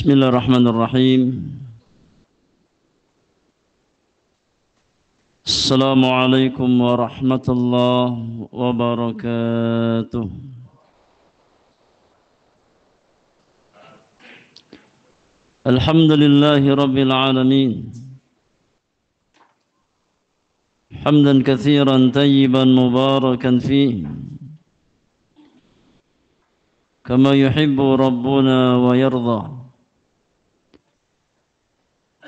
Bismillahirrahmanirrahim. Assalamualaikum warahmatullahi wabarakatuh. Alhamdulillahi rabbil alamin. Hamdan katsiran tayyiban mubarakan fihi. Kama yuhibbu rabbuna wa yarda.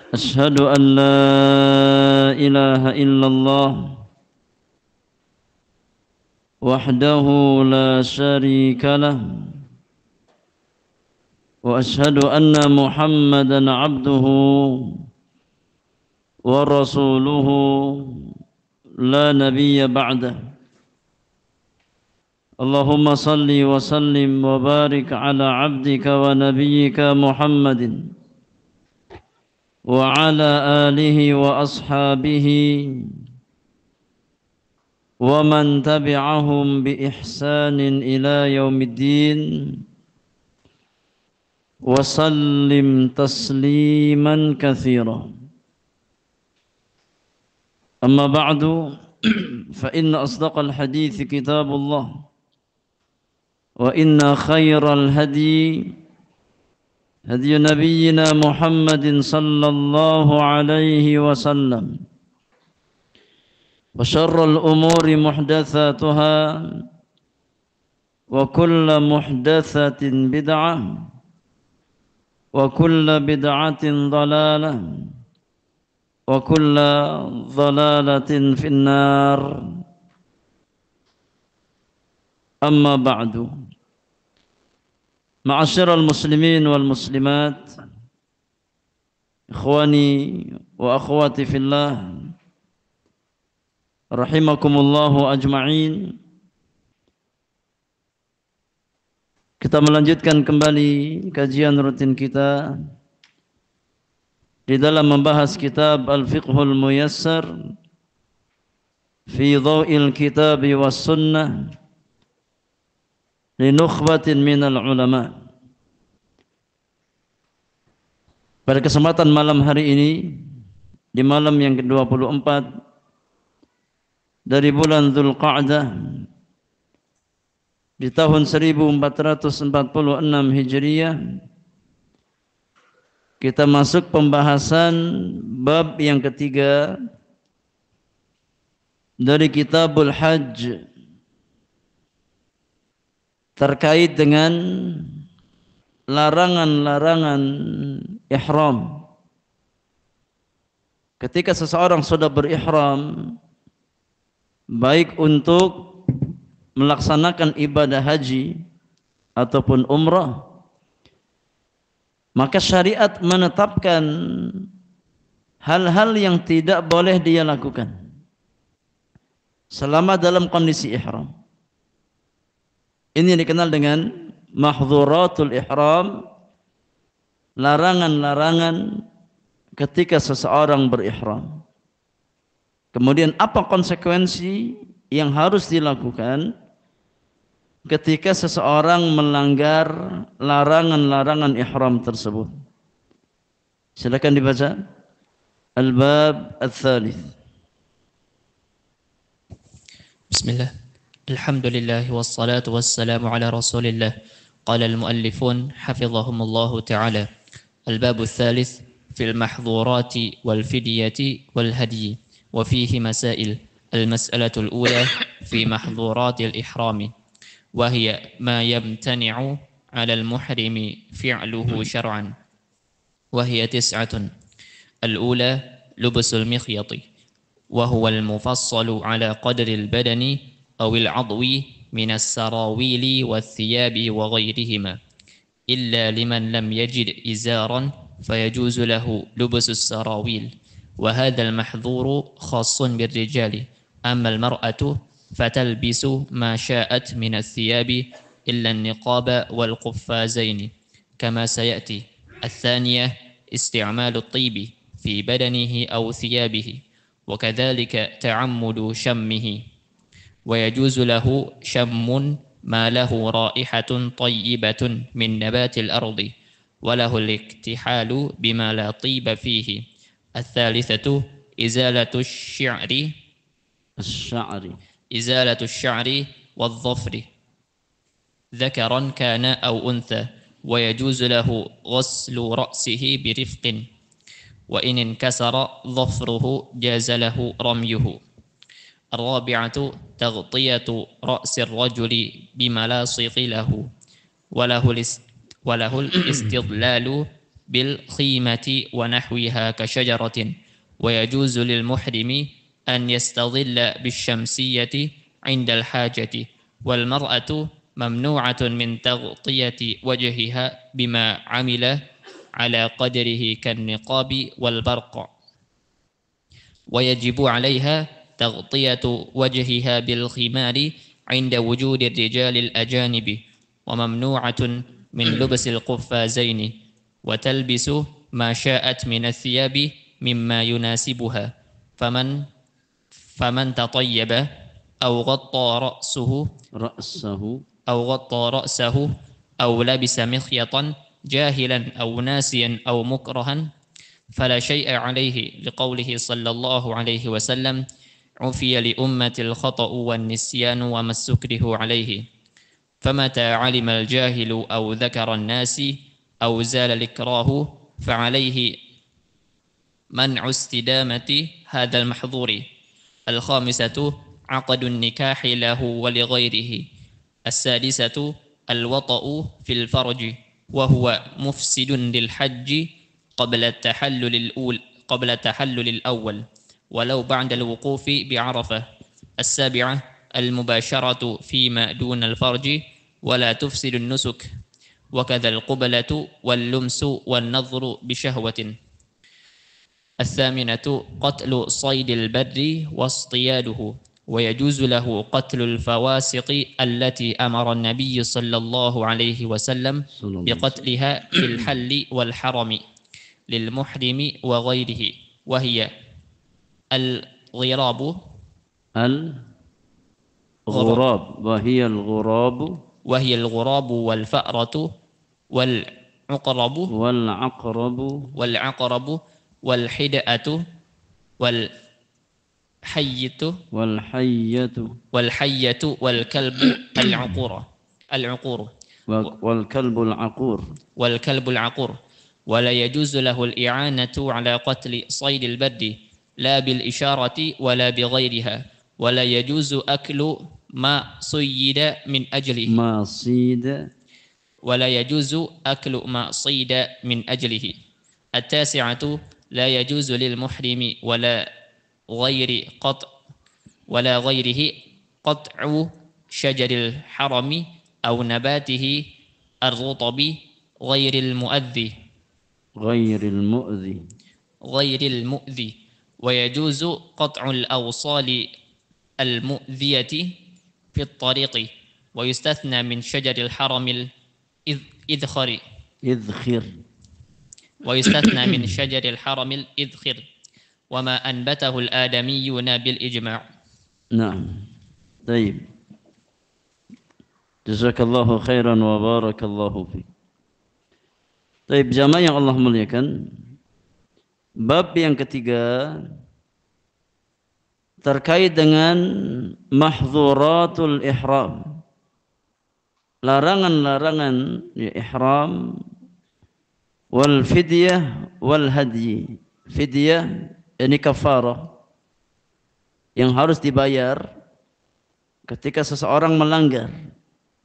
أشهد أن لا إله إلا الله وحده لا شريك له وأشهد أن محمدا عبده ورسوله لا نبي بعده اللهم صل وسلم وبارك على عبدك ونبيك محمد وعلى آله وأصحابه ومن تبعهم بإحسان إلى يوم الدين وسلم تسليما كثيرا أما بعد فإن أصدق الحديث كتاب الله وإن خير الهدي هدي نبينا محمد صلى الله عليه وسلم وشر الأمور محدثاتها وكل محدثة بدعة وكل بدعة ضلالة وكل ضلالة في النار أما بعد Ma'asyiral muslimin wal muslimat, ikhwani wa akhwati fillah, rahimakumullahu ajma'in. Kita melanjutkan kembali kajian rutin kita di dalam membahas kitab Al-Fiqhul Muyassar fi Dhaw'il Kitabi was Sunnah li nukhbatin minal ulama. Pada kesempatan malam hari ini, di malam yang ke-24 dari bulan Dzulqa'dah di tahun 1446 Hijriah, kita masuk pembahasan bab yang ketiga dari Kitabul Hajj terkait dengan larangan-larangan ihram. Ketika seseorang sudah berihram, baik untuk melaksanakan ibadah haji ataupun umrah, maka syariat menetapkan hal-hal yang tidak boleh dia lakukan selama dalam kondisi ihram. Ini dikenal dengan mahdhuratul ihram, larangan-larangan ketika seseorang berihram. Kemudian apa konsekuensi yang harus dilakukan ketika seseorang melanggar larangan-larangan ihram tersebut? Silakan dibaca Al-Bab Al-Thalith. Bismillah. Alhamdulillah wassalatu wassalamu ala rasulillah. Qala al-muallifun hafizahumullahu ta'ala. Al-babu thalith fil mahdhurati wal fidyati wal hadyi wa fihi masail. Al-mas'alatu al-ula fi mahdhurati al-ihrami wa hiya ma yamtani'u ala al-muhrimi fi'luhu syar'an wa hiya tis'atun. Al-ula lubusul mikhyati wa huwa al-mufassalu ala qadri al-badani أو العضو من السراويل والثياب وغيرهما إلا لمن لم يجد إزارا فيجوز له لبس السراويل وهذا المحظور خاص بالرجال أما المرأة فتلبس ما شاءت من الثياب إلا النقاب والقفازين كما سيأتي. الثانية استعمال الطيب في بدنه أو ثيابه وكذلك تعمد شمه ويجوز له شم ما له رائحة طيبة من نبات الأرض وله الاكتحال بما لا طيب فيه. الثالثة إزالة الشعر والظفر ذكرا كان أو أنثى، ويجوز له غسل رأسه برفق، وإن انكسر ظفره جاز له رميه. الرابعة تغطية رأس الرجل بملاصق له، وله الاستظلال بالخيمة ونحوها كشجرة، ويجوز للمحرم أن يستظل بالشمسية عند الحاجة. والمرأة ممنوعة من تغطية وجهها بما عمل على قدره كالنقاب والبرق، ويجب عليها تغطية وجهها بالخمار عند وجود الرجال الأجانب، وممنوعة من لبس القفازين، وتلبس ما شاءت من الثياب مما يناسبها. فمن تطيب أو غطى رأسه أو لبس مخيطا جاهلا أو ناسيا أو مكرها فلا شيء عليه، لقوله صلى الله عليه وسلم: عفي لأمة الخطأ والنسيان وما استكره عليه. فمتى علم الجاهل أو ذكر الناس أو زال الإكراه فعليه منع استدامة هذا المحظور. الخامسة عقد النكاح له ولغيره. السادسة الوطأ في الفرج، وهو مفسد للحج قبل التحلل الأول ولو بعد الوقوف بعرفة. السابعة المباشرة فيما دون الفرج ولا تفسد النسك، وكذا القبلة واللمس والنظر بشهوة. الثامنة قتل صيد البر واصطياده، ويجوز له قتل الفواسق التي أمر النبي صلى الله عليه وسلم بقتلها في الحل والحرم للمحرم وغيره، وهي الغراب والفأرة والعقرب والحدأة والحية والكلب العقور. ولا يجوز له الإعانة على قتل صيد البر لا بالإشارة ولا بغيرها، ولا يجوز أكل ما صيد من أجله التاسعة لا يجوز للمحرم ولا غيره قطع شجر الحرم أو نباته الرطب غير المؤذي، ويجوز قطع الأوصال المؤذية في الطريق، ويستثنى من شجر الحرم الإذخر وما أنبته الآدميون بالإجماع. نعم. طيب. Jazakallahu khairan wa barakallahu fiik. Baik, jamaah yang Allah muliakan, bab yang ketiga terkait dengan mahdzuratul ihram, larangan-larangan ihram, wal fidyah wal hadyi. Fidyah ini kafarah yang harus dibayar ketika seseorang melanggar,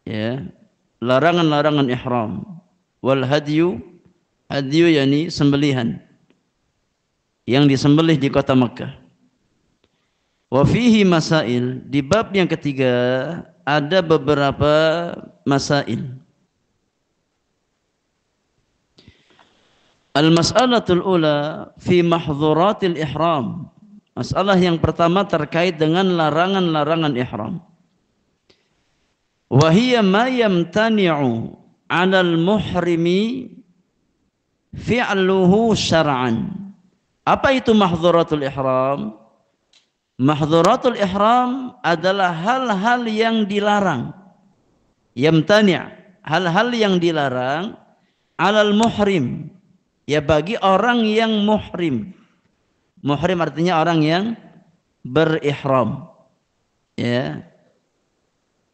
ya, larangan-larangan ihram. Wal hadyu yani sembelihan yang disembelih di kota Makkah. Wa fihi masail, di bab yang ketiga ada beberapa masail. Al-mas'alatul ula fi mahdzuratil ihram. Masalah yang pertama terkait dengan larangan-larangan ihram. Wa hiya ma yamtani'u 'alal muhrimi fi'luhu syar'an. Apa itu mahdzuratul ihram? Mahdzuratul ihram adalah hal-hal yang dilarang. Yamtani', hal-hal yang dilarang 'alal muhrim, ya bagi orang yang muhrim. Muhrim artinya orang yang berihram. Ya.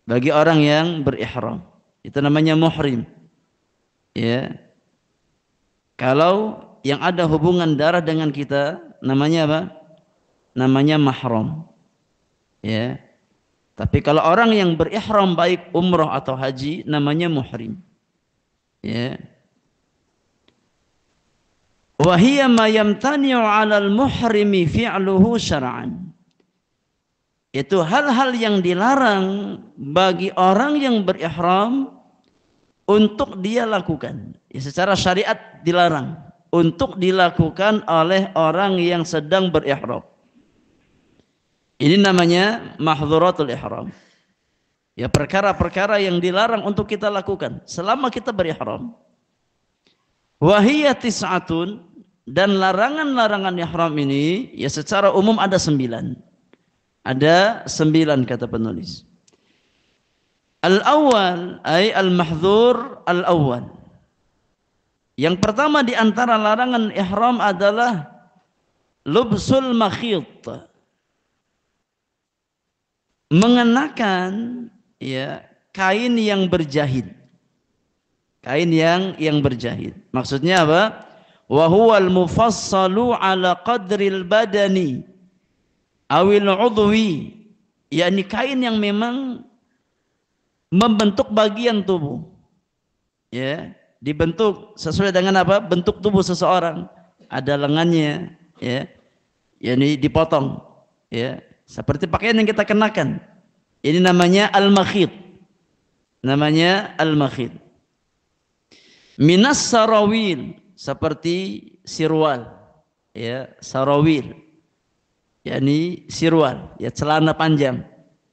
Bagi orang yang berihram. Itu namanya muhrim. Ya. Kalau yang ada hubungan darah dengan kita namanya apa? Namanya mahram. Ya. Tapi kalau orang yang berihram baik umrah atau haji namanya muhrim. Ya. Wa hiya ma yamtani'u 'alal muhrimi fi'luhu syar'an. Itu hal-hal yang dilarang bagi orang yang berihram untuk dia lakukan. Ya, secara syariat dilarang untuk dilakukan oleh orang yang sedang berihram. Ini namanya mahdhuratul ihram. Ya, perkara-perkara yang dilarang untuk kita lakukan selama kita berihram. Wa hiya tis'atun, dan larangan-larangan ihram ini ya secara umum ada 9. Ada 9 kata penulis. Al-awwal ay al-mahdhur al-awwal. Yang pertama di antara larangan ihram adalah lubsul makhit. Mengenakan ya kain yang berjahit. Kain yang berjahit. Maksudnya apa? Wa huwal mufassalu ala qadril badani awil udwi. yakni kain yang memang membentuk bagian tubuh, ya, dibentuk sesuai dengan apa? Bentuk tubuh seseorang. Ada lengannya, ya, yakni dipotong, ya, seperti pakaian yang kita kenakan. Ini namanya al-makhit. Namanya al-makhit. Minas sarawil, seperti sirwal, ya, sarawil, yakni sirwal, ya, celana panjang,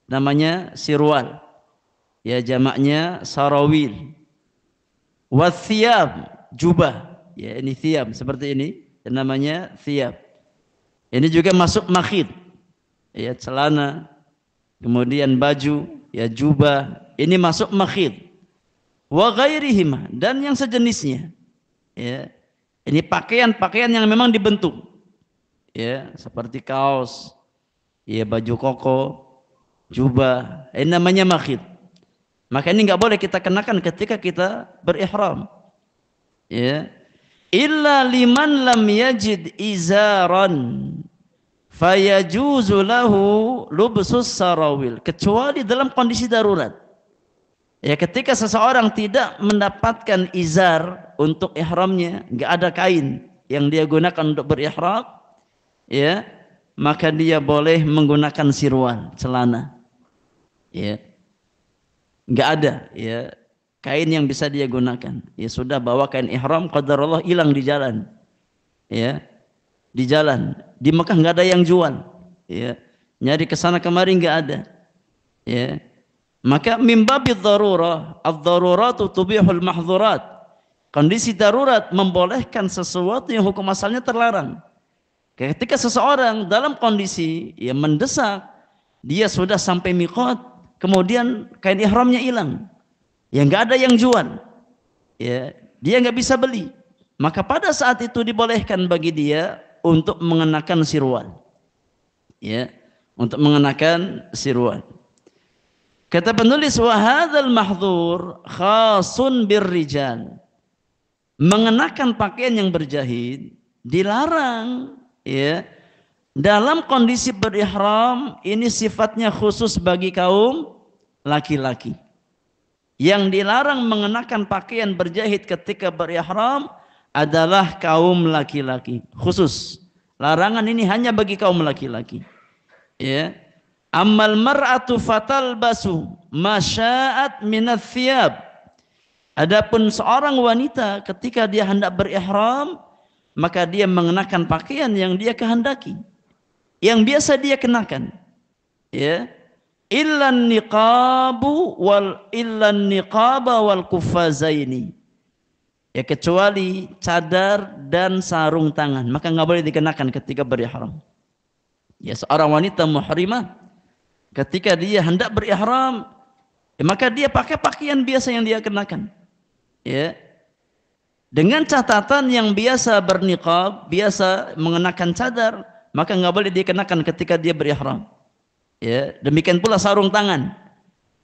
namanya sirwal. Ya, jamaknya sarawil. Wathiyab, jubah, ya, ini thiyab seperti ini, namanya thiyab. Ini juga masuk makhit, ya, celana, kemudian baju, ya, jubah, ini masuk makhit. Wa ghairihima, dan yang sejenisnya, ya, ini pakaian-pakaian yang memang dibentuk, ya, seperti kaos, ya, baju koko, jubah, ini namanya makhit. Maka ini nggak boleh kita kenakan ketika kita berihram, ya. Illa liman lam yajid izaran fayajuzu lahu lubsus sarawil, kecuali dalam kondisi darurat. Ya, ketika seseorang tidak mendapatkan izar untuk ihramnya, nggak ada kain yang dia gunakan untuk berihram, ya, maka dia boleh menggunakan sirwal, celana, ya. Nggak ada, ya, kain yang bisa dia gunakan. Ya sudah, bawa kain ihram, qadarullah hilang di jalan, ya, di jalan di Mekah nggak ada yang jual, ya, nyari kesana kemari nggak ada, ya. Maka mimbabid darurah, ad-daruratu tubihul mahdhurat. Kondisi darurat membolehkan sesuatu yang hukum asalnya terlarang. Ketika seseorang dalam kondisi yang mendesak, dia sudah sampai miqat, kemudian kain ihramnya hilang, ya, nggak ada yang jual, ya, dia nggak bisa beli, maka pada saat itu dibolehkan bagi dia untuk mengenakan sirwal, ya, untuk mengenakan sirwal. Kata penulis, wa hadzal mahdhur khasun birrijal. Mengenakan pakaian yang berjahit dilarang, ya, dalam kondisi berihram. Ini sifatnya khusus bagi kaum laki-laki. Yang dilarang mengenakan pakaian berjahit ketika berihram adalah kaum laki-laki. Khusus. Larangan ini hanya bagi kaum laki-laki. Ya. Ammal mar'atu fatalbasu masya'at minats thiyab. Adapun seorang wanita ketika dia hendak berihram, maka dia mengenakan pakaian yang dia kehendaki, yang biasa dia kenakan, ya, illan niqaba wal kuffazaini, ya, kecuali cadar dan sarung tangan, maka nggak boleh dikenakan ketika berihram. Ya, seorang wanita muhrimah ketika dia hendak berihram, ya, maka dia pakai pakaian biasa yang dia kenakan, ya. Dengan catatan yang biasa berniqab, biasa mengenakan cadar, maka nggak boleh dikenakan ketika dia berihram. Ya, demikian pula sarung tangan.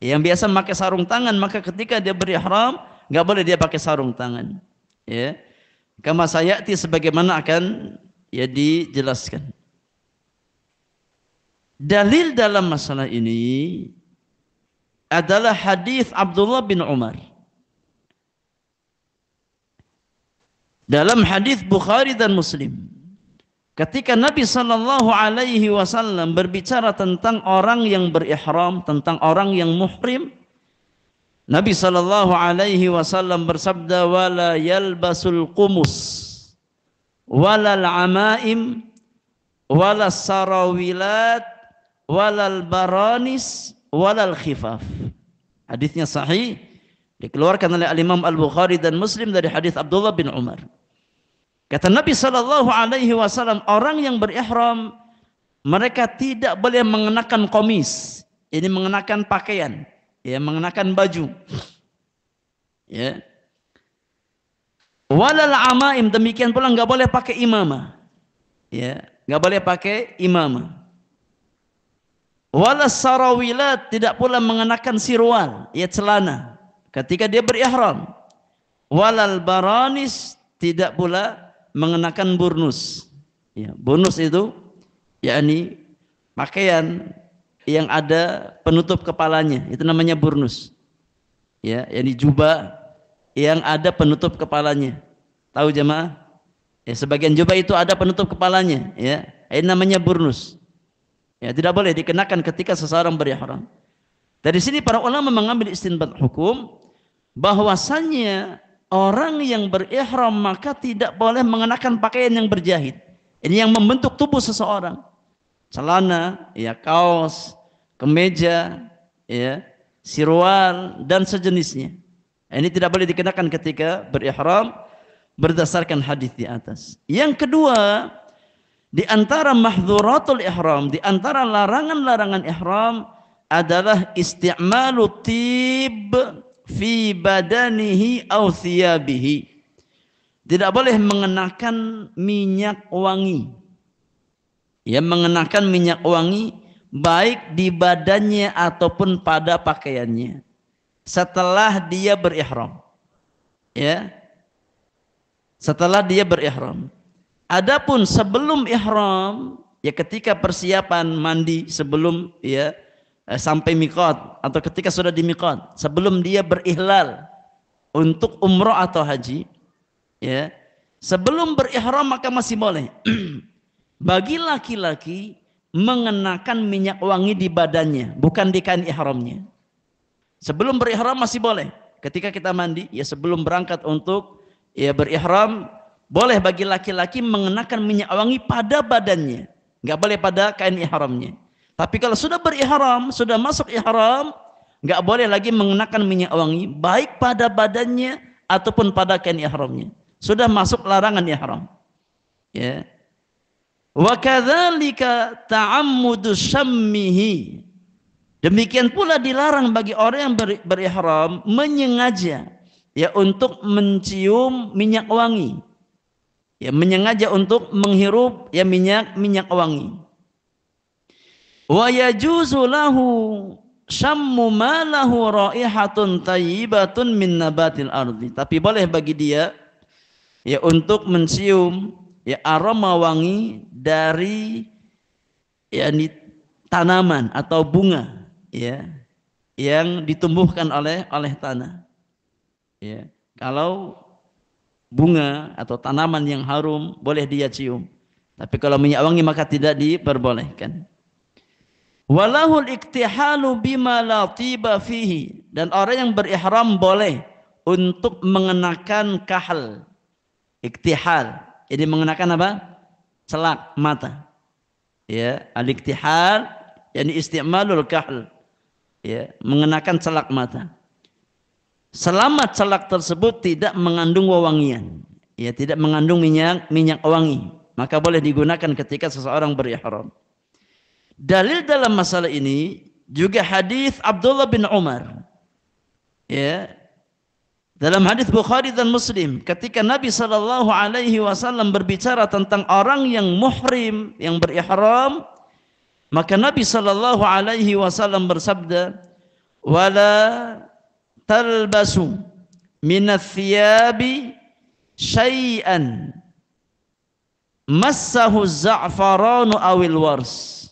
Yang biasa memakai sarung tangan, maka ketika dia berihram nggak boleh dia pakai sarung tangan. Ya, kama sayati sebagaimana akan ya dijelaskan. Dalil dalam masalah ini adalah hadis Abdullah bin Umar. Dalam hadis Bukhari dan Muslim, ketika Nabi sallallahu alaihi wasallam berbicara tentang orang yang berihram, tentang orang yang muhrim, Nabi sallallahu alaihi wasallam bersabda, wala yalbasul qumus walal amaim walal sarawilat walal baranis walal khifaf. Hadisnya sahih, dikeluarkan oleh Al-Imam Al-Bukhari dan Muslim dari hadis Abdullah bin Umar. Kata Nabi sallallahu alaihi wasallam, orang yang berihram mereka tidak boleh mengenakan komis, ini mengenakan pakaian, ya, mengenakan baju. Ya. Walal amaim, demikian pula enggak boleh pakai imamah. Ya, enggak boleh pakai imamah. Walas sarawilat, tidak pula mengenakan sirwal, ya celana ketika dia berihram. Walal baranis, tidak pula mengenakan burnus. Ya, burnus itu yakni pakaian yang ada penutup kepalanya, itu namanya burnus. Ya, yakni jubah yang ada penutup kepalanya. Tahu jemaah? Ya, sebagian jubah itu ada penutup kepalanya, ya. Ini namanya burnus. Ya, tidak boleh dikenakan ketika seseorang berihram. Dari sini para ulama mengambil istinbat hukum bahwasannya orang yang berihram maka tidak boleh mengenakan pakaian yang berjahit. Ini yang membentuk tubuh seseorang. Celana, ya, kaos, kemeja, ya, sirwal dan sejenisnya. Ini tidak boleh dikenakan ketika berihram berdasarkan hadis di atas. Yang kedua, di antara mahdhuratul ihram, di antara larangan-larangan ihram adalah isti'malu tib fi badanihi aw thiyabihi. Tidak boleh mengenakan minyak wangi. Ya, mengenakan minyak wangi baik di badannya ataupun pada pakaiannya setelah dia berihram. Ya. Setelah dia berihram. Adapun sebelum ihram, ya ketika persiapan mandi sebelum ya sampai miqat atau ketika sudah di miqat, sebelum dia berihlal untuk umrah atau haji, ya, sebelum berihram maka masih boleh bagi laki-laki mengenakan minyak wangi di badannya, bukan di kain ihramnya. Sebelum berihram masih boleh. Ketika kita mandi, ya sebelum berangkat untuk ya berihram, boleh bagi laki-laki mengenakan minyak wangi pada badannya, nggak boleh pada kain ihramnya. Tapi kalau sudah berihram, sudah masuk ihram, nggak boleh lagi mengenakan minyak wangi baik pada badannya ataupun pada kain ihramnya. Sudah masuk larangan ihram. Ya. Wa kadzalika ta'ammudu syammihi. Demikian pula dilarang bagi orang yang berihram menyengaja ya untuk mencium minyak wangi. Ya, menyengaja untuk menghirup ya minyak wangi. Wa yajuzu lahu syammu ma lahu raihatun thayyibatun min nabatil ardi. Tapi boleh bagi dia ya untuk mencium ya aroma wangi dari yakni tanaman atau bunga ya yang ditumbuhkan oleh tanah. Ya, kalau bunga atau tanaman yang harum boleh dia cium. Tapi kalau minyak wangi maka tidak diperbolehkan. Walahul iktihalu bima la tiba fihi, dan orang yang berihram boleh untuk mengenakan kahal. Iktihal, jadi mengenakan apa? Celak mata. Ya, al-iktihal yakni isti'malul kahl. Ya, mengenakan celak mata. Selama celak tersebut tidak mengandung wewangian, ya tidak mengandung minyak wangi, maka boleh digunakan ketika seseorang berihram. Dalil dalam masalah ini juga hadis Abdullah bin Umar. Ya. Dalam hadis Bukhari dan Muslim, ketika Nabi Shallallahu Alaihi Wasallam berbicara tentang orang yang muhrim, yang berihram, maka Nabi Shallallahu Alaihi Wasallam bersabda, "Wala talbasu minats thiyabi syai'an massahu za'faranu awil wars."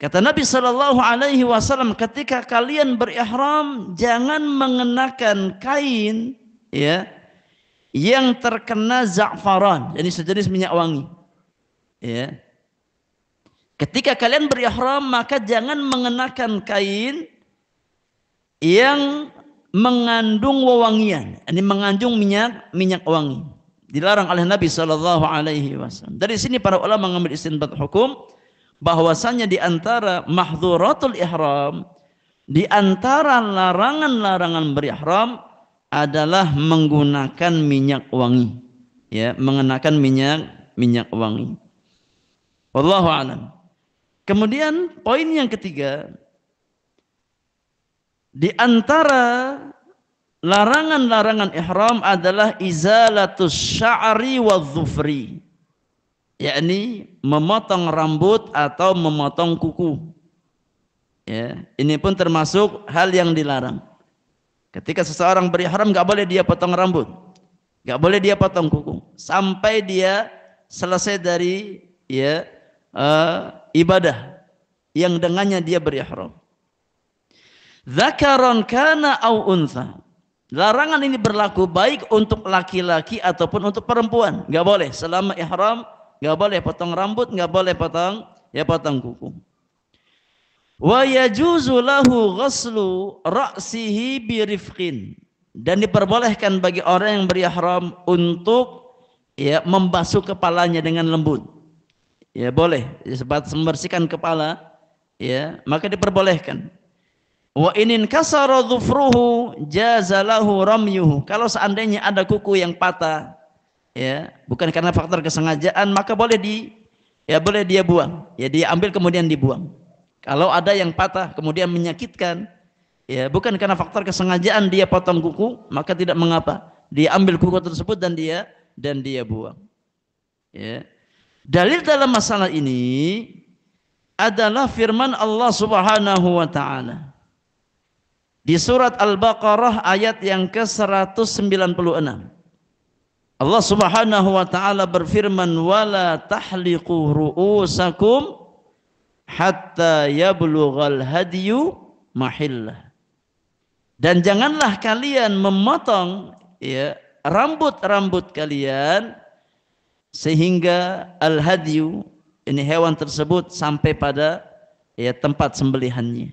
Kata Nabi Shallallahu Alaihi Wasallam, ketika kalian berihram, jangan mengenakan kain, ya, yang terkena za'faran, jadi sejenis minyak wangi. Ya. Ketika kalian berihram, maka jangan mengenakan kain yang mengandung wewangian, ini mengandung minyak wangi. Dilarang oleh Nabi Shallallahu Alaihi Wasallam. Dari sini para ulama mengambil istinbat hukum bahwasanya di antara mahdhuratul ihram, di antara larangan-larangan berihram adalah menggunakan minyak wangi, ya, mengenakan minyak wangi. Wallahu a'lam. Kemudian poin yang ketiga, di antara larangan-larangan ihram adalah izalatus sya'ri wadh-dhufri, yakni memotong rambut atau memotong kuku. Ya, ini pun termasuk hal yang dilarang. Ketika seseorang berihram, nggak boleh dia potong rambut, nggak boleh dia potong kuku, sampai dia selesai dari, ya, ibadah yang dengannya dia berihram. Dzakaron kana au untha. Larangan ini berlaku baik untuk laki-laki ataupun untuk perempuan. Nggak boleh selama ihram. Nggak boleh potong rambut, nggak boleh potong kuku. Wa yajuzu lahu ghaslu ra'sihi birifqin, dan diperbolehkan bagi orang yang berihram untuk, ya, membasuh kepalanya dengan lembut. Ya, boleh membersihkan kepala, ya, maka diperbolehkan. Wa inin kasara dhufruhu jaza lahu ramyuhu. Kalau seandainya ada kuku yang patah, ya, bukan karena faktor kesengajaan, maka boleh dia buang, ya, dia ambil kemudian dibuang. Kalau ada yang patah kemudian menyakitkan, ya, bukan karena faktor kesengajaan dia potong kuku, maka tidak mengapa, dia ambil kuku tersebut dan dia buang. Ya. Dalil dalam masalah ini adalah firman Allah Subhanahu wa taala di surat Al-Baqarah ayat yang ke-196. Allah Subhanahu wa taala berfirman, wala tahliqu ru'usakum hatta yablughal hadyu mahillah. Dan janganlah kalian memotong, ya, rambut-rambut kalian sehingga al-hadyu, ini hewan tersebut, sampai pada, ya, tempat sembelihannya.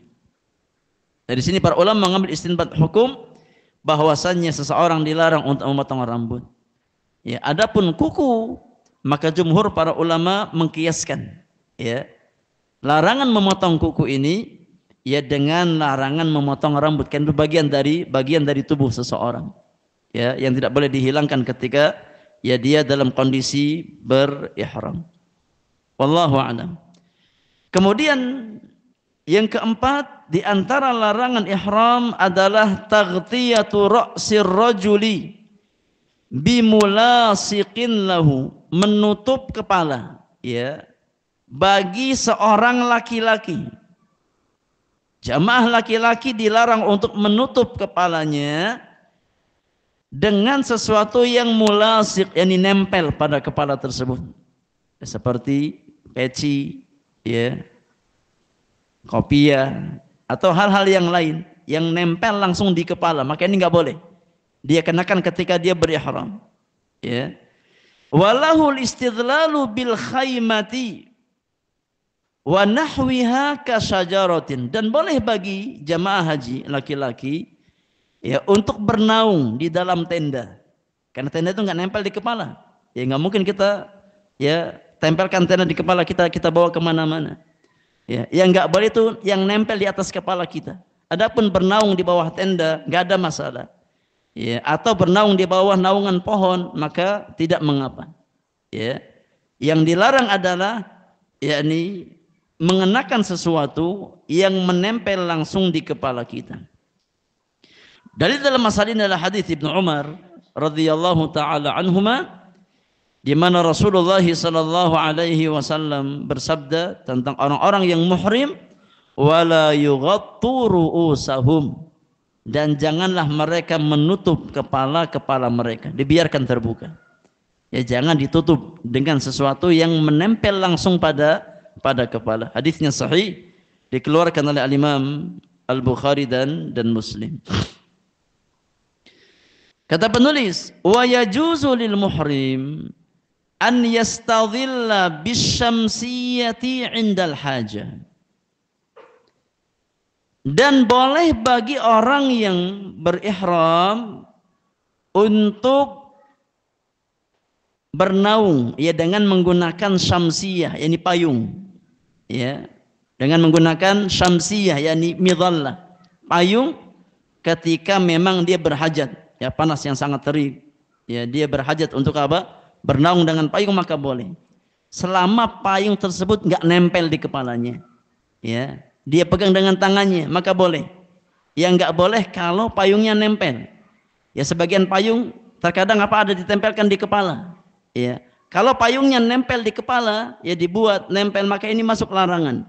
Dari sini para ulama mengambil istinbat hukum bahwasannya seseorang dilarang untuk memotong rambut. Ya, adapun kuku, maka jumhur para ulama mengkiaskan, ya, larangan memotong kuku ini, ya, dengan larangan memotong rambut, kan itu bagian dari tubuh seseorang, ya, yang tidak boleh dihilangkan ketika, ya, dia dalam kondisi berihram. Wallahu a'lam. Kemudian yang keempat, di antara larangan ihram adalah taghtiyatu ra'sir rajuli bimulasiqin lahu, menutup kepala, ya, bagi seorang laki-laki. Jamaah laki-laki dilarang untuk menutup kepalanya dengan sesuatu yang mulasik, yang nempel pada kepala tersebut, seperti peci, ya, kopiah, atau hal-hal yang lain yang nempel langsung di kepala, maka ini nggak boleh dia kenakan ketika dia berihram. Ya. Walahul istidlalu bil khaymati wa nahwiha kasyajaratin, dan boleh bagi jamaah haji laki-laki, ya, untuk bernaung di dalam tenda, karena tenda itu nggak nempel di kepala, ya, nggak mungkin kita, ya, tempelkan tenda di kepala kita bawa kemana-mana. Ya, yang nggak boleh itu yang nempel di atas kepala kita. Adapun bernaung di bawah tenda nggak ada masalah. Ya, atau bernaung di bawah naungan pohon, maka tidak mengapa. Ya, yang dilarang adalah, yakni, mengenakan sesuatu yang menempel langsung di kepala kita. Dalil dalam masalah ini adalah hadis Ibnu Umar radhiyallahu taala anhuma, di mana Rasulullah sallallahu alaihi wasallam bersabda tentang orang-orang yang muhrim, wala yughattu ru'usahum, dan janganlah mereka menutup kepala-kepala mereka, dibiarkan terbuka. Ya, jangan ditutup dengan sesuatu yang menempel langsung pada kepala. Hadisnya sahih, dikeluarkan oleh Al-Imam Al-Bukhari dan Muslim. Kata penulis, wa yajuzu lil muhrim an yastadhilla bisyamsiyati 'indal hajah. Dan boleh bagi orang yang berihram untuk bernaung, ya, dengan menggunakan syamsiyah, yakni payung, ya, dengan menggunakan syamsiyah, yakni midhallah, payung, ketika memang dia berhajat, ya, panas yang sangat terik, ya, dia berhajat untuk apa? Bernaung dengan payung, maka boleh, selama payung tersebut nggak nempel di kepalanya, ya, dia pegang dengan tangannya, maka boleh. Yang nggak boleh kalau payungnya nempel, ya, sebagian payung terkadang ada ditempelkan di kepala, ya, kalau payungnya nempel di kepala, ya, dibuat nempel, maka ini masuk larangan,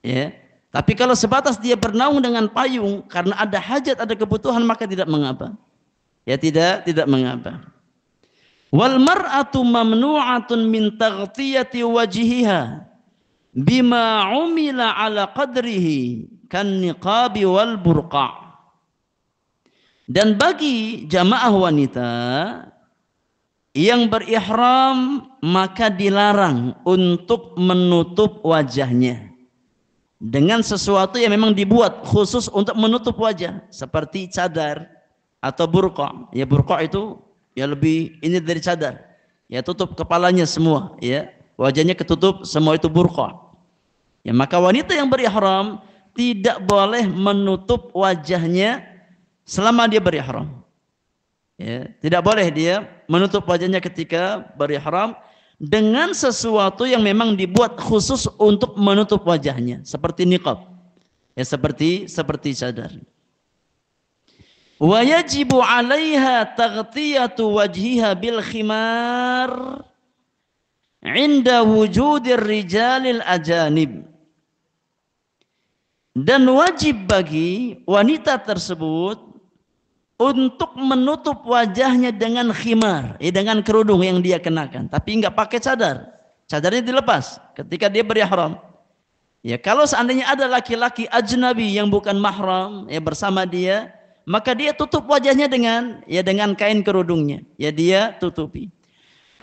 ya. Tapi kalau sebatas dia bernaung dengan payung karena ada hajat, ada kebutuhan, maka tidak mengapa. Ya, tidak mengapa. Wal mar'atu mamnu'atun min taghtiyati wajhiha bima umila ala qadrihi kan niqabi wal burqa. Dan bagi jamaah wanita yang berihram, maka dilarang untuk menutup wajahnya dengan sesuatu yang memang dibuat khusus untuk menutup wajah, seperti cadar atau burqa. Ya, burqa itu ya lebih ini dari cadar, ya, tutup kepalanya semua, ya, wajahnya ketutup semua, itu burqa. Ya, maka wanita yang berihram tidak boleh menutup wajahnya selama dia berihram. Ya, tidak boleh dia menutup wajahnya ketika berihram dengan sesuatu yang memang dibuat khusus untuk menutup wajahnya, seperti niqab, ya, seperti cadar. Wa yajibu 'alaiha taghtiyatu wajhiha bil khimar 'inda wujudir rijalil ajanib. Dan wajib bagi wanita tersebut untuk menutup wajahnya dengan khimar, ya, dengan kerudung yang dia kenakan, tapi enggak pakai cadar. Cadarnya dilepas ketika dia berihram. Ya, kalau seandainya ada laki-laki ajnabi yang bukan mahram, ya, bersama dia, maka dia tutup wajahnya dengan kain kerudungnya, ya, dia tutupi.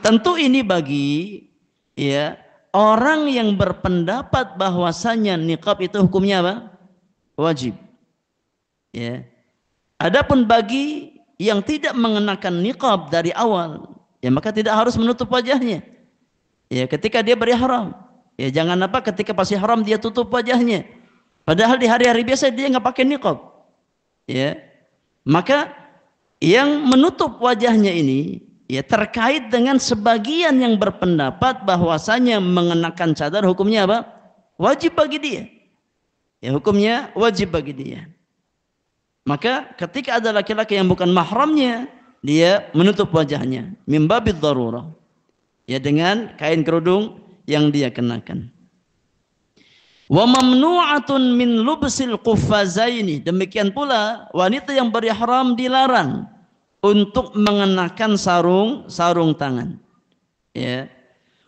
Tentu ini bagi, ya, orang yang berpendapat bahwasanya niqab itu hukumnya apa? Wajib. Ya. Adapun bagi yang tidak mengenakan niqab dari awal, ya, maka tidak harus menutup wajahnya. Ya, ketika dia berihram, ya, jangan ketika pas ihram dia tutup wajahnya. Padahal di hari-hari biasa dia nggak pakai niqab. Ya. Maka yang menutup wajahnya ini, ya, terkait dengan sebagian yang berpendapat bahwasanya mengenakan cadar hukumnya apa? Wajib bagi dia. Ya, hukumnya wajib bagi dia. Maka ketika ada laki-laki yang bukan mahramnya, dia menutup wajahnya min babid darurah, ya, dengan kain kerudung yang dia kenakan. Wa mamnu'atun min lubsil quffazaini. Demikian pula wanita yang berihram dilarang untuk mengenakan sarung tangan. Ya.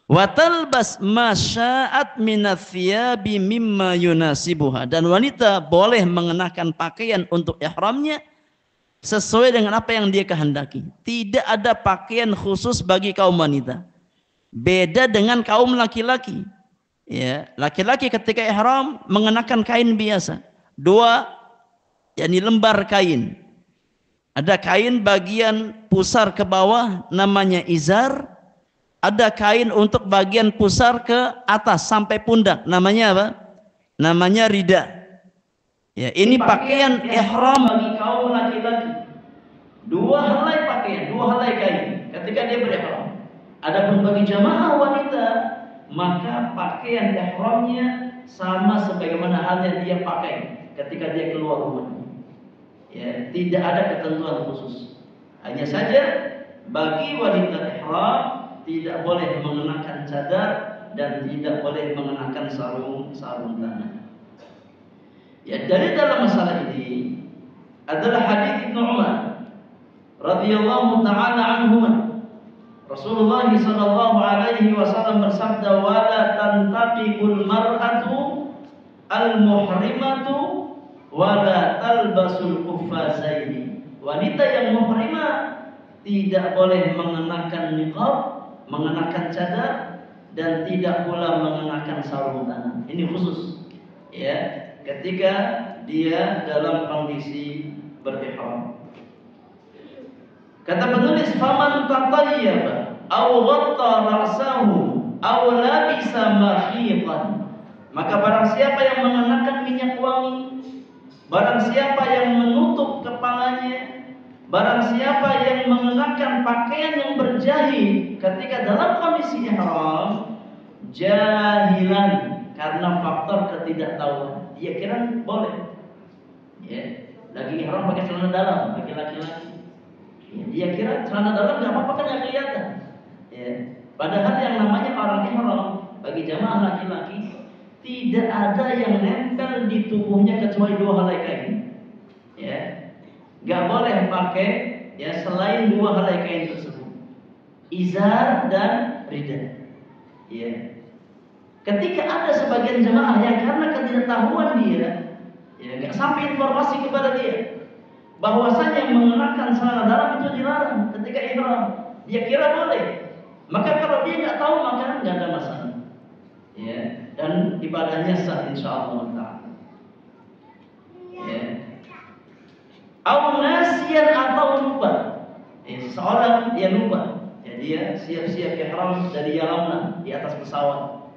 Wa talbas ma sya'at minats thiyabi mimma yunasibuha. Dan wanita boleh mengenakan pakaian untuk ihramnya sesuai dengan apa yang dia kehendaki. Tidak ada pakaian khusus bagi kaum wanita. Beda dengan kaum laki-laki. Ya, laki-laki ketika ihram mengenakan kain biasa, 2 yakni lembar kain. Ada kain bagian pusar ke bawah namanya izar, ada kain untuk bagian pusar ke atas sampai pundak namanya apa? Namanya rida. Ya, ini pakaian ihram bagi kaum laki-laki. 2 helai pakaian, 2 helai kain ketika dia berihram. Adapun bagi jamaah wanita, maka pakaian ihramnya sama sebagaimana halnya dia pakai ketika dia keluar rumah. Ya, tidak ada ketentuan khusus. Hanya saja bagi wanita ihram tidak boleh mengenakan cadar dan tidak boleh mengenakan sarung tangan. Ya, dari dalam masalah ini adalah hadis Ibnu Umar radhiyallahu taala anhuma. Rasulullah sallallahu alaihi wasallam bersabda, "Wala tantaqibul mar'atu al-muhrimatu wala talbasul quffazaini." Wanita yang muhrimah tidak boleh mengenakan niqab, mengenakan cadar, dan tidak pula mengenakan sarung tangan. Ini khusus, ya, ketika dia dalam kondisi berihram. Kata penulis, "Faman tatayyaba aw ghatta ra'sahu aw labisa makhitan." Maka barang siapa yang mengenakan minyak wangi, barang siapa yang menutup kepalanya, barang siapa yang mengenakan pakaian yang berjahit ketika dalam kondisi ihram, jahilan karena faktor ketidaktahuan, dia kira boleh. Ya, lagi ihram pakai celana dalam bagi laki-laki. Ya, dia kira celana dalam nggak apa-apa kan nggak kelihatan. Ya, padahal yang namanya orang ihram bagi jamaah laki-laki tidak ada yang nempel di tubuhnya kecuali 2 helai kain. Ya, nggak boleh pakai ya selain 2 helai kain tersebut, izar dan ridha. Ya, ketika ada sebagian jemaah yang karena ketidaktahuan dia, ya nggak sampai informasi kepada dia bahwasanya mengenakan celana dalam itu dilarang ketika ihram, dia kira boleh. Maka kalau dia nggak tahu maka nggak ada masalah. Ya, dan ibadahnya sah insyaallah taala. Ya. Au nasiyan atau lupa. Seorang dia lupa. Ya, dia siap-siap ihram dari Yalamna di atas pesawat.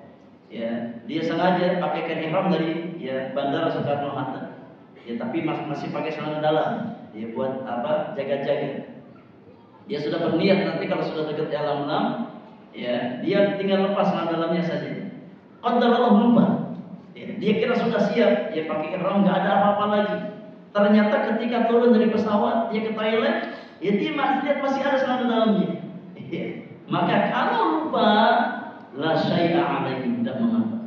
Ya, dia sengaja pakaikan ihram dari ya Bandara Soekarno-Hatta. Ya, tapi masih pakai celana dalam. Ya, buat apa? Jaga-jaga. Dia sudah berniat nanti kalau sudah dekat Yalamna, ya, dia tinggal lepas celana dalamnya saja. Qadarullah lupa. Ya, dia kira sudah siap, ya pakai ihram enggak ada apa-apa lagi. Ternyata ketika turun dari pesawat, dia ke toilet, ya dia masih ada celana dalamnya. Ya. Maka kalau lupa, la syai'a alaihi, tidak mengapa.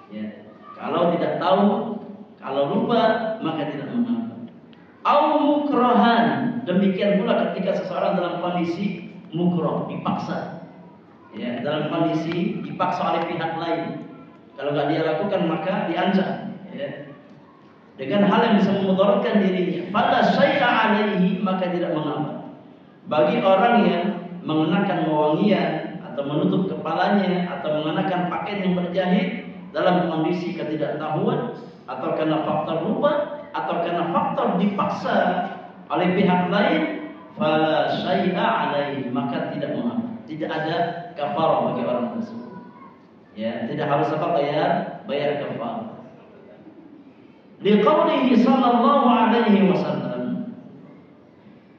Ya. Kalau tidak tahu, kalau lupa, maka tidak mengapa. Au mukrahan, demikian pula ketika seseorang dalam kondisi mukrah, dipaksa. Ya, dalam kondisi dipaksa oleh pihak lain. Kalau nggak dia lakukan maka diancam. Ya. Dengan hal yang bisa memudaratkan dirinya. Fala syai'a alaihi, maka tidak mengapa. Bagi orang yang mengenakan wewangian atau menutup kepalanya atau mengenakan pakaian yang berjahit dalam kondisi ketidaktahuan atau karena faktor lupa atau karena faktor dipaksa oleh pihak lain, fala syai'a alaihi, maka tidak mengapa. Tidak ada kafarah bagi orang tersebut. Ya, tidak harus apa bayar kafarah. Liqaulihi sallallahu alaihi wasallam,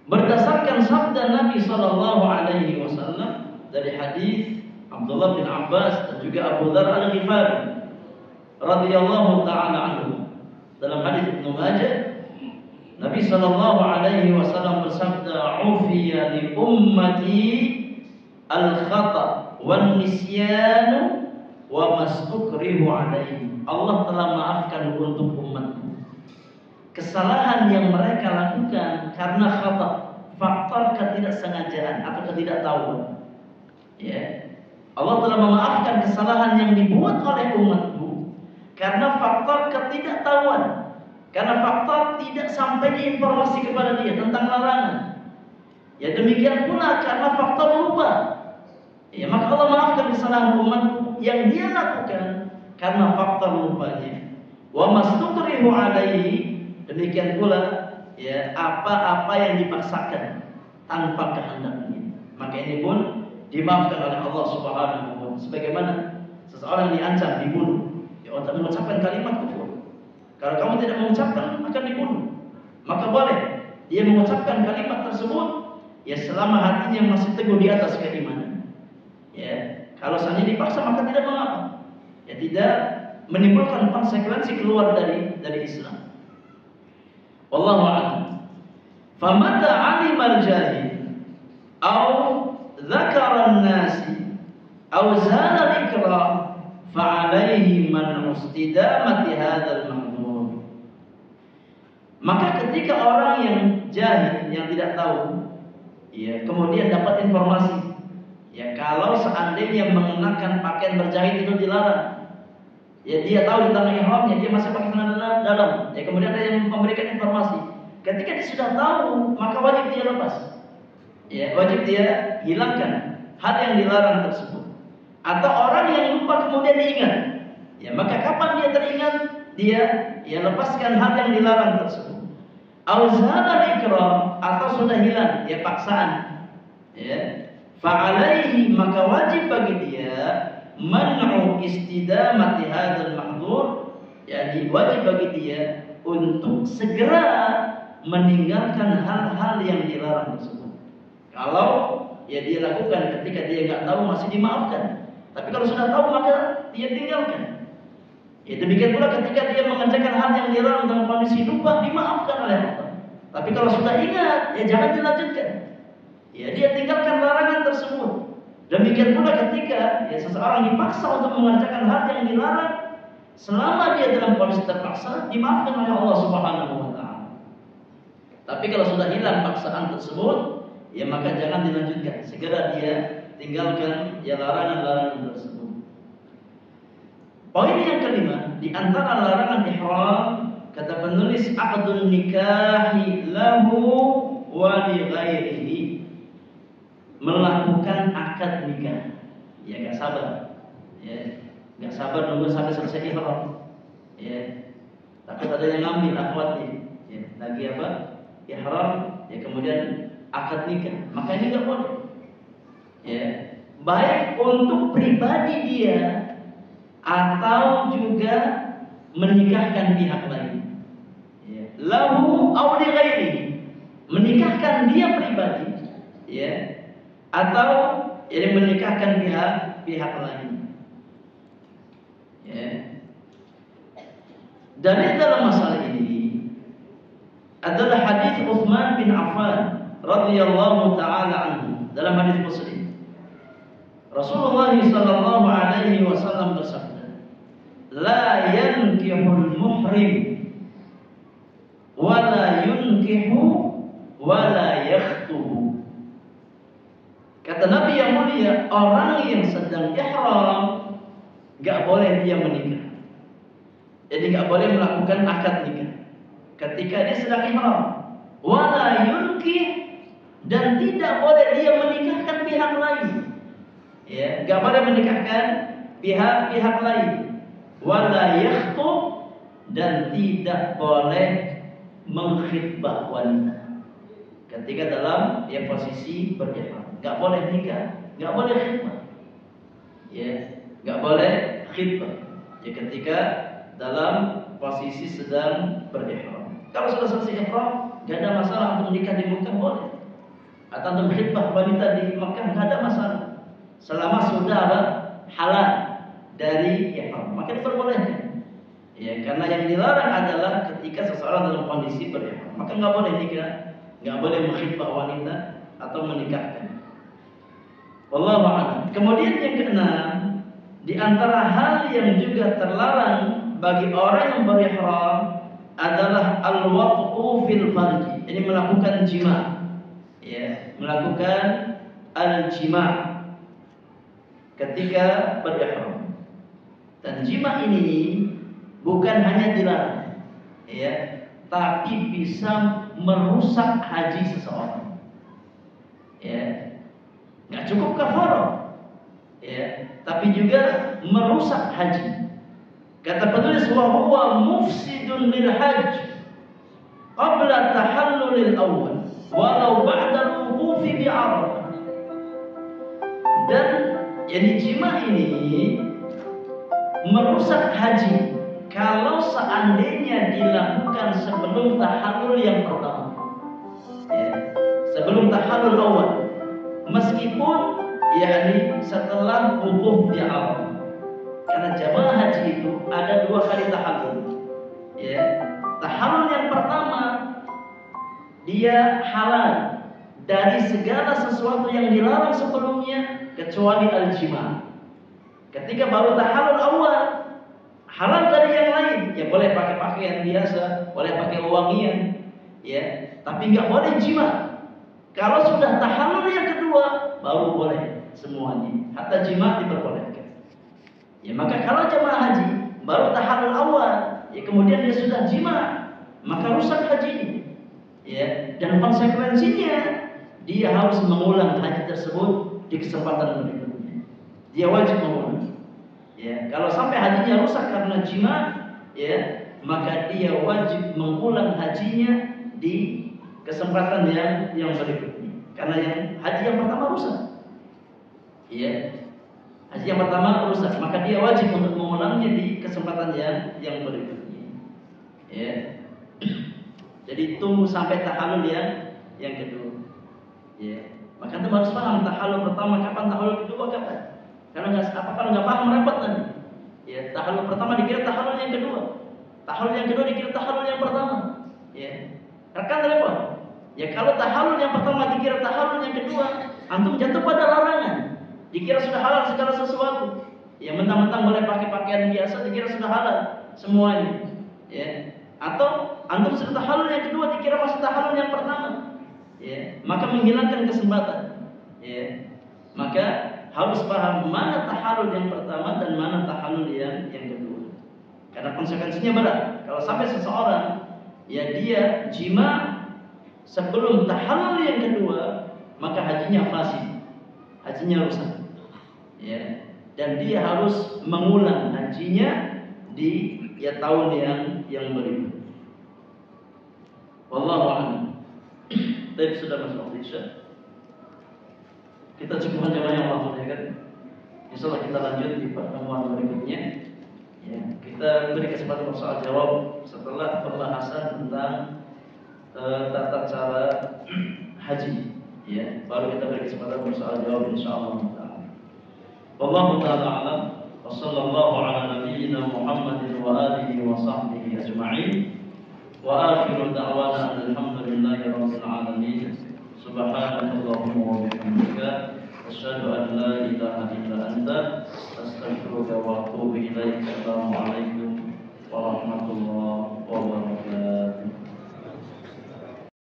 berdasarkan sabda Nabi sallallahu alaihi wasallam dari hadis Abdullah bin Abbas dan juga Abu Dzar Al-Ghifari radhiyallahu taala anhu. Dalam hadis Ibnu Majah, Nabi sallallahu alaihi wasallam bersabda, "Ufiya li ummati al-khata' wan nisyan wa mastukrihu alaihi." Allah telah maafkan untuk umatku kesalahan yang mereka lakukan karena khata', faktor ketidaksengajaan atau ketidaktahuan. Ya. Allah telah memaafkan kesalahan yang dibuat oleh umatku karena faktor ketidaktahuan, karena faktor tidak sampainya informasi kepada dia tentang larangan. Ya, demikian pula karena faktor lupa. Ya, maka Allah maafkan kesalahan umatku yang dia lakukan karena faktor lupanya. Wa mastukrihu alaihi, demikian pula ya apa-apa yang dipaksakan tanpa kehendaknya. Maka ini pun dimaafkan oleh Allah Subhanahu wa taala. Sebagaimana seseorang diancam dibunuh ya untuk mengucapkan kalimat kufur. Kalau kamu tidak mengucapkan akan dibunuh. Maka boleh dia mengucapkan kalimat tersebut ya selama hatinya masih teguh di atas keimanan. Ya, kalau saja dipaksa maka tidak mengapa. Ya, tidak menimbulkan konsekuensi keluar dari Islam. Wallahu a'lam. Famata 'alimal jahil aw dzakara an-nasi aw zala al-ikrah fa'alaihi man istidamati hadzal mahdzur. Maka ketika orang yang jahil, yang tidak tahu, ya, kemudian dapat informasi, ya, kalau seandainya mengenakan pakaian berjahit itu dilarang, ya, dia tahu di tangan ihramnya dia masih pakai celana dalam, ya, kemudian ada yang memberikan informasi. Ketika dia sudah tahu, maka wajib dia lepas, ya, wajib dia hilangkan hal yang dilarang tersebut. Atau orang yang lupa kemudian diingat, ya, maka kapan dia teringat, dia, ya, lepaskan hal yang dilarang tersebut. Auzhara ikrah, atau sudah hilang, ya, paksaan, ya, fa'alaihi, maka wajib bagi dia man'u istidamati hadzal mahdzur, jadi wajib bagi dia untuk segera meninggalkan hal-hal yang dilarang tersebut. Kalau, ya, dia lakukan ketika dia nggak tahu masih dimaafkan, tapi kalau sudah tahu maka dia tinggalkan. Ya, demikian pula ketika dia mengerjakan hal yang dilarang dalam kondisi lupa, dimaafkan oleh Allah. Tapi kalau sudah ingat, ya, jangan dilanjutkan. Ya, dia tinggalkan larangan tersebut. Demikian pula ketika, ya, seseorang dipaksa untuk mengerjakan hal yang dilarang, selama dia dalam kondisi terpaksa, dimaafkan oleh Allah Subhanahu wa taala. Tapi kalau sudah hilang paksaan tersebut, ya, maka jangan dilanjutkan. Segera dia tinggalkan, ya, larangan-larangan tersebut. Poin yang kelima, di antara larangan ihram, kata penulis, aqdun nikahi lahu wa li ghairihi, melakukan akad nikah. Ya, enggak sabar. Ya, enggak sabar nunggu sampai selesai ihram. Ya. Takut ada yang ngambil akhwatnya. Ya, lagi apa? Ihram, ya, kemudian akad nikah. Maka ini enggak boleh. Ya, baik untuk pribadi dia atau juga menikahkan pihak lain, ya, lahu aw li ghairihi, menikahkan dia pribadi, ya, atau, ya, menikahkan pihak lain, ya. Dari dalam masalah ini adalah hadis Utsman bin Affan radhiyallahu taala anhu dalam hadis Muslim. Rasulullah sallallahu alaihi wasallam bersabda, la yankihul muhrim wa la yunkihu wa la yakhtubu. Kata Nabi yang mulia, orang yang sedang ihram enggak boleh dia menikah. Jadi enggak boleh melakukan akad nikah ketika dia sedang ihram. Wa la yunkih, dan tidak boleh dia menikahkan pihak lain. Ya, enggak boleh menikahkan pihak lain. Wala yakhtub, dan tidak boleh mengkhitbah wanita ketika dalam, ya, posisi berihram. Enggak boleh nikah, enggak boleh khitbah. Ya, enggak boleh khitbah, ya, ketika dalam posisi sedang berihram. Kalau sudah selesai ihram, enggak ada masalah untuk nikah di Mekah, boleh. Atau untuk khitbah wanita di Mekah, enggak ada masalah. Selama sudah halal dari ihram, maka diperbolehkan. Ya, karena yang dilarang adalah ketika seseorang dalam kondisi berihram, maka enggak boleh nikah, enggak boleh mengkhitbah wanita atau menikahkan. Wallahu a'lam. Kemudian yang keenam, di antara hal yang juga terlarang bagi orang yang berihram adalah al-wat'u fil farji, ini melakukan jima. Ya, melakukan al-jima ketika berihram. Dan jima ini bukan hanya dilarang, ya, tapi bisa merusak haji seseorang. Ya, nggak cukup kafarah, ya, tapi juga merusak haji. Kata penulis, wa huwa mufsidun lil hajj qabla tahallulil awal walau ba'da al-wuqufi bi Arafah. Dan jadi jima ini merusak haji kalau seandainya dilakukan sebelum tahallul yang pertama, ya, sebelum tahallul awal, meskipun, yakni, setelah wukuf di Arafah. Karena jamaah haji itu ada 2 kali tahallul, ya. Tahallul yang pertama dia halal dari segala sesuatu yang dilarang sebelumnya kecuali al-jima'. Ketika baru tahallul awal, halal dari yang lain, ya boleh pakai pakaian biasa, boleh pakai wangian, ya, tapi nggak boleh jima'. Kalau sudah tahallul yang kedua, baru boleh semuanya. Hatta jima' diperbolehkan. Ya, maka kalau jemaah haji baru tahallul awal, ya kemudian dia sudah jima', maka rusak hajinya. Ya, dan konsekuensinya dia harus mengulang haji tersebut di kesempatan berikutnya. Dia wajib mengulang. Ya, kalau sampai hajinya rusak karena jima', ya, maka dia wajib mengulang hajinya di kesempatan yang berikutnya. Karena yang haji yang pertama rusak. Ya. Haji yang pertama rusak, maka dia wajib untuk mengulangnya di kesempatan yang berikutnya. Ya. Jadi tunggu sampai tahallul yang kedua. Ya, maka kita harus paham tahallul pertama kapan, tahallul kedua kapan. Kalau nggak paham repot nanti. Ya, tahallul pertama dikira tahallul yang kedua, tahallul yang kedua dikira tahallul yang pertama. Ya, kan repot. Ya kalau tahallul yang pertama dikira tahallul yang kedua, antum jatuh pada larangan. Dikira sudah halal segala sesuatu. Ya mentang-mentang boleh pakai pakaian biasa, dikira sudah halal semuanya. Ya, atau antum sudah tahallul yang kedua dikira masih tahallul yang pertama. Ya, maka menghilangkan kesempatan. Ya, maka harus paham mana tahallul yang pertama dan mana tahallul yang kedua. Karena konsekuensinya berat. Kalau sampai seseorang ya dia jima sebelum tahallul yang kedua, maka hajinya fasid, hajinya rusak. Ya, dan dia harus mengulang hajinya di tahun yang berikutnya. Wallahu a'lam. Tadi sudah masuk waktu Isya. Kita cukupkan jamaah yang Allah muliakan. Insyaallah kita lanjut di pertemuan berikutnya. Ya, kita beri kesempatan untuk soal jawab setelah pembahasan tentang tata cara haji. Ya, baru kita beri kesempatan untuk soal jawab insyaallah. Wallahu ta'ala a'lam. Wa sallallahu ala nabiyyina Muhammadin wa alihi wa sahbihi ajma'in. وآخر دعوانا الحمد لله رب العالمين سبحانك اللهم وبحمدك أشهد أن لا إله إلا أنت أستغفرك وأتوب إليك. السلام عليكم ورحمة الله وبركاته.